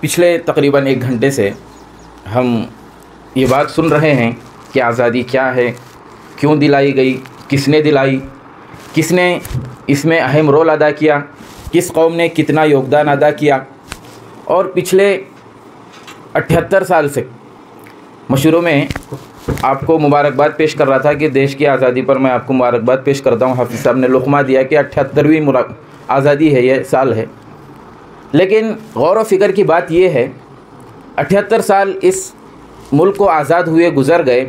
पिछले तकरीबन 1 घंटे से हम ये बात सुन रहे हैं कि आज़ादी क्या है, क्यों दिलाई गई, किसने दिलाई, किसने इसमें अहम रोल अदा किया, किस कौम ने कितना योगदान अदा किया। और पिछले 78 साल से मैं शुरू में आपको मुबारकबाद पेश कर रहा था कि देश की आज़ादी पर मैं आपको मुबारकबाद पेश करता हूँ। हाफिज़ साहब ने लुक़मा दिया कि 78वीं आज़ादी है, ये साल है। लेकिन गौर व फ़िक्र की बात यह है 78 साल इस मुल्क को आज़ाद हुए गुज़र गए,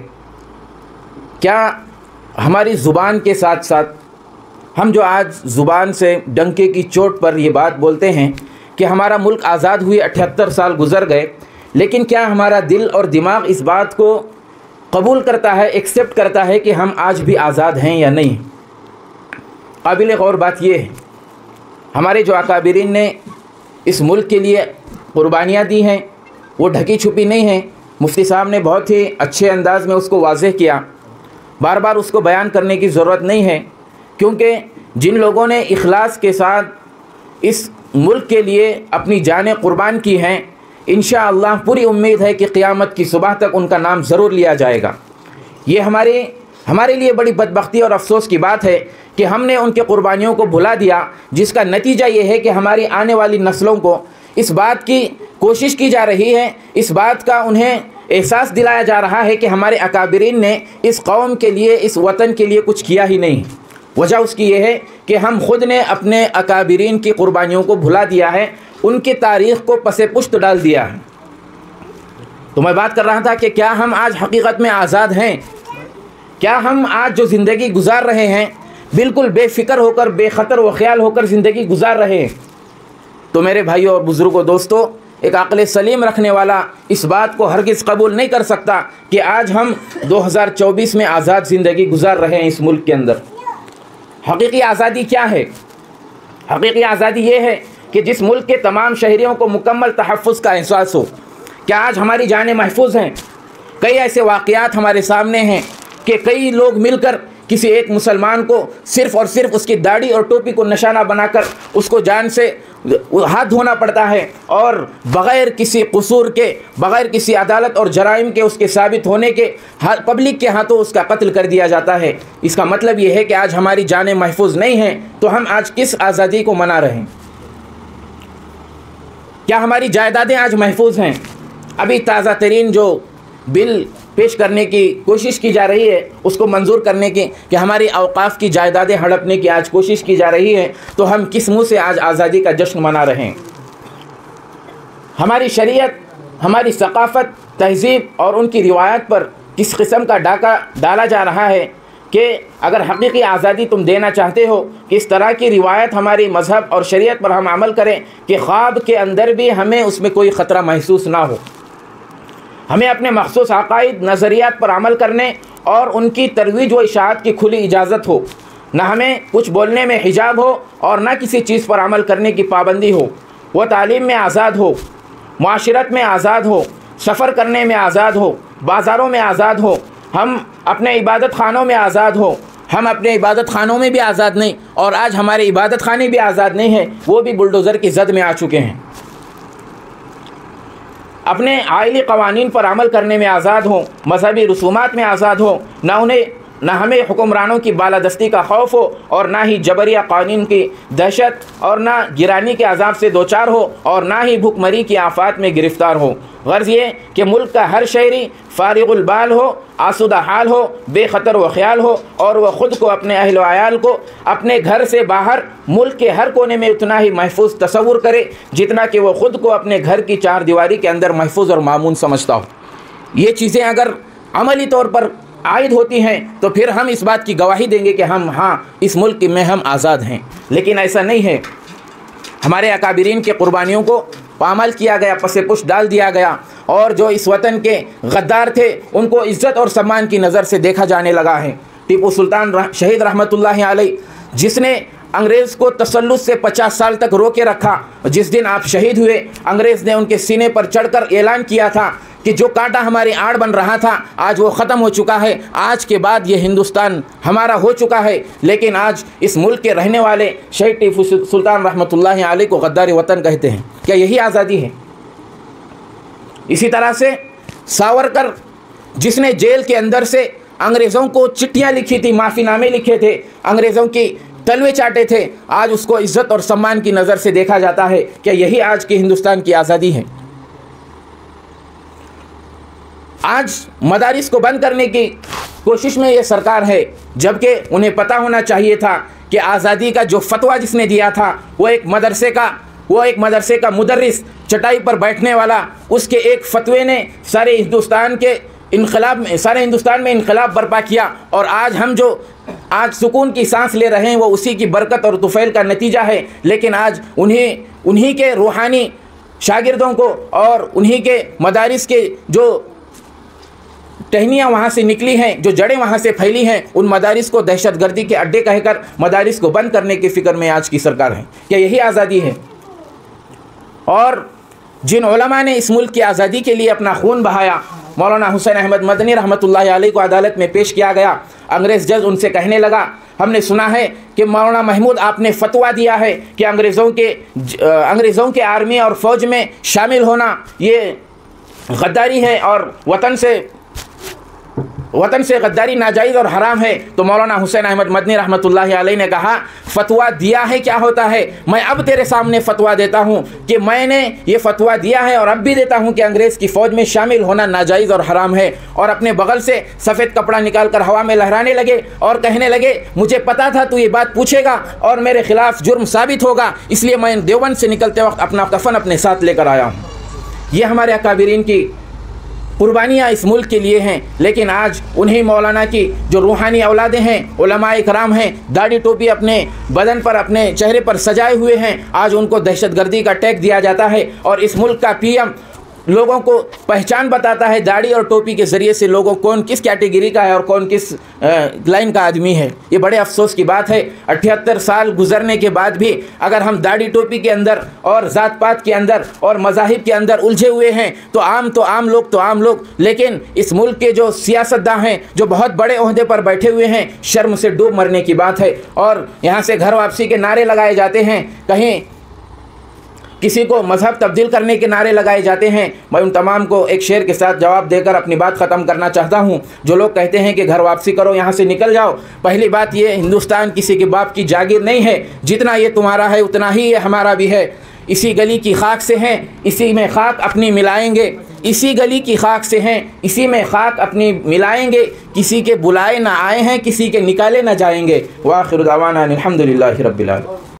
क्या हमारी ज़ुबान के साथ साथ हम जो आज ज़ुबान से डंके की चोट पर ये बात बोलते हैं कि हमारा मुल्क आज़ाद हुए 78 साल गुज़र गए, लेकिन क्या हमारा दिल और दिमाग इस बात को कबूल करता है, एक्सेप्ट करता है कि हम आज भी आज़ाद हैं या नहीं? काबिल गौर बात यह है, हमारे जो अकाबिरीन ने इस मुल्क के लिए कुर्बानियाँ दी हैं वो ढकी छुपी नहीं हैं। मुफ्ती साहब ने बहुत ही अच्छे अंदाज़ में उसको वाज़ेह किया, बार बार उसको बयान करने की ज़रूरत नहीं है, क्योंकि जिन लोगों ने इखलास के साथ इस मुल्क के लिए अपनी जानें कुर्बान की हैं, इंशाअल्लाह पूरी उम्मीद है कि क़यामत की सुबह तक उनका नाम ज़रूर लिया जाएगा। ये हमारे लिए बड़ी बदबख्ती और अफसोस की बात है कि हमने उनके कुर्बानियों को भुला दिया, जिसका नतीजा ये है कि हमारी आने वाली नस्लों को इस बात की कोशिश की जा रही है, इस बात का उन्हें एहसास दिलाया जा रहा है कि हमारे अकाबिरीन ने इस कौम के लिए, इस वतन के लिए कुछ किया ही नहीं। वजह उसकी ये है कि हम खुद ने अपने अकाबिरीन की कुर्बानियों को भुला दिया है, उनकी तारीख़ को पसे पुश्त डाल दिया है। तो मैं बात कर रहा था कि क्या हम आज हकीकत में आज़ाद हैं? क्या हम आज जो ज़िंदगी गुजार रहे हैं बिल्कुल बेफ़िक्र होकर, बेख़तर व ख़याल होकर ज़िंदगी गुजार रहे हैं? तो मेरे भाइयों और बुज़ुर्गों, दोस्तों, एक अक़ल सलीम रखने वाला इस बात को हरगिज़ कबूल नहीं कर सकता कि आज हम 2024 में आज़ाद ज़िंदगी गुजार रहे हैं इस मुल्क के अंदर। हकीकी आज़ादी क्या है? हकीकी आज़ादी ये है कि जिस मुल्क के तमाम शहरियों को मुकम्मल तहफ़्फ़ुज़ का एहसास हो। क्या आज हमारी जानें महफूज हैं? कई ऐसे वाक़यात हमारे सामने हैं कि कई लोग मिलकर किसी एक मुसलमान को सिर्फ़ और सिर्फ उसकी दाढ़ी और टोपी को निशाना बनाकर उसको जान से हाथ धोना पड़ता है, और बग़ैर किसी कसूर के, बग़ैर किसी अदालत और जराइम के उसके साबित होने के पब्लिक के हाथों उसका कत्ल कर दिया जाता है। इसका मतलब ये है कि आज हमारी जानें महफूज नहीं हैं, तो हम आज किस आज़ादी को मना रहे हैं? क्या हमारी जायदादें आज महफूज हैं? अभी ताज़ा तरीन जो बिल पेश करने की कोशिश की जा रही है, उसको मंजूर करने की, कि हमारी औक़ाफ़ की जायदादें हड़पने की आज कोशिश की जा रही है, तो हम किस मुँह से आज आज़ादी का जश्न मना रहे हैं? हमारी शरीयत, हमारी सक़ाफ़त, तहज़ीब और उनकी रिवायत पर किस किस्म का डाका डाला जा रहा है कि अगर हकीकी आज़ादी तुम देना चाहते हो कि इस तरह की रिवायत हमारी मज़हब और शरीयत पर हम अमल करें कि ख्वाब के अंदर भी हमें उसमें कोई ख़तरा महसूस ना हो। हमें अपने मख़सूस अक़ाइद, नज़रियात पर अमल करने और उनकी तरवीज व इशाअत की खुली इजाज़त हो। ना हमें कुछ बोलने में हिजाब हो और ना किसी चीज़ पर अमल करने की पाबंदी हो। वह तालीम में आज़ाद हो, मुआशरत में आज़ाद हो, सफ़र करने में आज़ाद हो, बाज़ारों में आज़ाद हो, हम अपने इबादत खानों में आज़ाद हो। हम अपने इबादत खानों में भी आज़ाद नहीं, और आज हमारे इबादत खाने भी आज़ाद नहीं हैं, वो भी बुलडोज़र की ज़द में आ चुके हैं। अपने आइली क़वानीन पर अमल करने में आज़ाद हों, मजहबी रसूमात में आज़ाद हो, ना हमें हुक्मरानों की बालादस्ती का खौफ हो, और ना ही जबरिया कानून की दहशत, और ना गिरानी के अजाब से दो चार हो, और ना ही भुखमरी की आफात में गिरफ़्तार हो। गर्ज़ ये कि मुल्क का हर शहरी फ़ारिग़ुल बाल हो, आसूदा हाल हो, बेख़तर व ख़याल हो, और वह ख़ुद को, अपने अहल व आयाल को अपने घर से बाहर मुल्क के हर कोने में उतना ही महफूज तसव्वुर करे जितना कि वह ख़ुद को अपने घर की चार दीवारी के अंदर महफूज और मामून समझता हो। ये चीज़ें अगर अमली तौर पर आयद होती हैं तो फिर हम इस बात की गवाही देंगे कि हाँ, इस मुल्क में हम आज़ाद हैं। लेकिन ऐसा नहीं है। हमारे अकाबिरीन के कुर्बानियों को पामाल किया गया, पसे पुश डाल दिया गया, और जो इस वतन के गद्दार थे उनको इज़्ज़त और सम्मान की नज़र से देखा जाने लगा है। टीपू सुल्तान शहीद रहमतुल्लाहि अलैह, जिसने अंग्रेज़ को तसल्लुत से 50 साल तक रोके रखा, जिस दिन आप शहीद हुए अंग्रेज़ ने उनके सीने पर चढ़कर ऐलान किया था कि जो कांटा हमारी आड़ बन रहा था आज वो ख़त्म हो चुका है, आज के बाद ये हिंदुस्तान हमारा हो चुका है। लेकिन आज इस मुल्क के रहने वाले शहीद टीपू सुल्तान रहमतुल्लाहि अलैह को गद्दार वतन कहते हैं। क्या यही आज़ादी है? इसी तरह से सावरकर, जिसने जेल के अंदर से अंग्रेज़ों को चिट्ठियाँ लिखी थी, माफ़ीनामे लिखे थे, अंग्रेज़ों की तलवे चाटे थे, आज उसको इज़्ज़त और सम्मान की नज़र से देखा जाता है। क्या यही आज के हिंदुस्तान की आज़ादी है? आज मदारिस को बंद करने की कोशिश में ये सरकार है, जबकि उन्हें पता होना चाहिए था कि आज़ादी का जो फतवा जिसने दिया था वो एक मदरसे का मुदर्रिस, चटाई पर बैठने वाला, उसके एक फतवे ने सारे हिंदुस्तान में इनकलाब बर्पा किया। और आज हम जो आज सुकून की सांस ले रहे हैं वो उसी की बरकत और तुफैल का नतीजा है। लेकिन आज उन्हीं के रूहानी शागिर्दों को और उन्हीं के मदारिस के जो टहनियाँ वहाँ से निकली हैं, जो जड़ें वहाँ से फैली हैं, उन मदारिस को दहशतगर्दी के अड्डे कहकर मदारिस को बंद करने की फ़िक्र में आज की सरकार है। क्या यही आज़ादी है? और जिन उलमा ने इस मुल्क की आज़ादी के लिए अपना खून बहाया, मौलाना हुसैन अहमद मदनी रहमतुल्लाह अलैह को अदालत में पेश किया गया। अंग्रेज़ जज उनसे कहने लगा, हमने सुना है कि मौलाना महमूद आपने फतवा दिया है कि अंग्रेज़ों के आर्मी और फ़ौज में शामिल होना ये गद्दारी है और वतन से गद्दारी नाजायज़ और हराम है। तो मौलाना हुसैन अहमद मदनी रहमतुल्लाह अलैह ने कहा, फतवा दिया है क्या होता है? मैं अब तेरे सामने फतवा देता हूँ कि मैंने ये फतवा दिया है और अब भी देता हूँ कि अंग्रेज़ की फ़ौज में शामिल होना नाजायज़ और हराम है। और अपने बगल से सफ़ेद कपड़ा निकाल कर हवा में लहराने लगे और कहने लगे, मुझे पता था तू ये बात पूछेगा और मेरे ख़िलाफ़ जुर्म साबित होगा, इसलिए मैं देवबंद से निकलते वक्त अपना कफ़न अपने साथ लेकर आया हूँ। ये हमारे अकाबिरीन की कुर्बानियाँ इस मुल्क के लिए हैं। लेकिन आज उन्हीं मौलाना की जो रूहानी औलादें हैं, उलमाए कराम हैं, दाढ़ी टोपी अपने बदन पर, अपने चेहरे पर सजाए हुए हैं, आज उनको दहशतगर्दी का टैग दिया जाता है। और इस मुल्क का पीएम लोगों को पहचान बताता है दाढ़ी और टोपी के ज़रिए से, लोगों कौन किस कैटेगरी का है और कौन किस लाइन का आदमी है। ये बड़े अफसोस की बात है, 78 साल गुजरने के बाद भी अगर हम दाढ़ी टोपी के अंदर और ज़ात पात के अंदर और मज़ाहिब के अंदर उलझे हुए हैं तो आम लोग, लेकिन इस मुल्क के जो सियासतदान हैं, जो बहुत बड़े ओहदे पर बैठे हुए हैं, शर्म से डूब मरने की बात है। और यहाँ से घर वापसी के नारे लगाए जाते हैं, कहीं किसी को मज़हब तब्दील करने के नारे लगाए जाते हैं। मैं उन तमाम को एक शेर के साथ जवाब देकर अपनी बात ख़त्म करना चाहता हूँ। जो लोग कहते हैं कि घर वापसी करो, यहाँ से निकल जाओ, पहली बात ये, हिंदुस्तान किसी के बाप की जागीर नहीं है। जितना ये तुम्हारा है उतना ही ये हमारा भी है। इसी गली की खाक से हैं, इसी में खाक अपनी मिलाएंगे। इसी गली की खाक से हैं, इसी में खाक अपनी मिलाएंगे। किसी के बुलाए ना आए हैं, किसी के निकाले ना जाएंगे। व आखिर दावाना अनिल हम्दुलिल्लाहि रब्बिल आलमीन।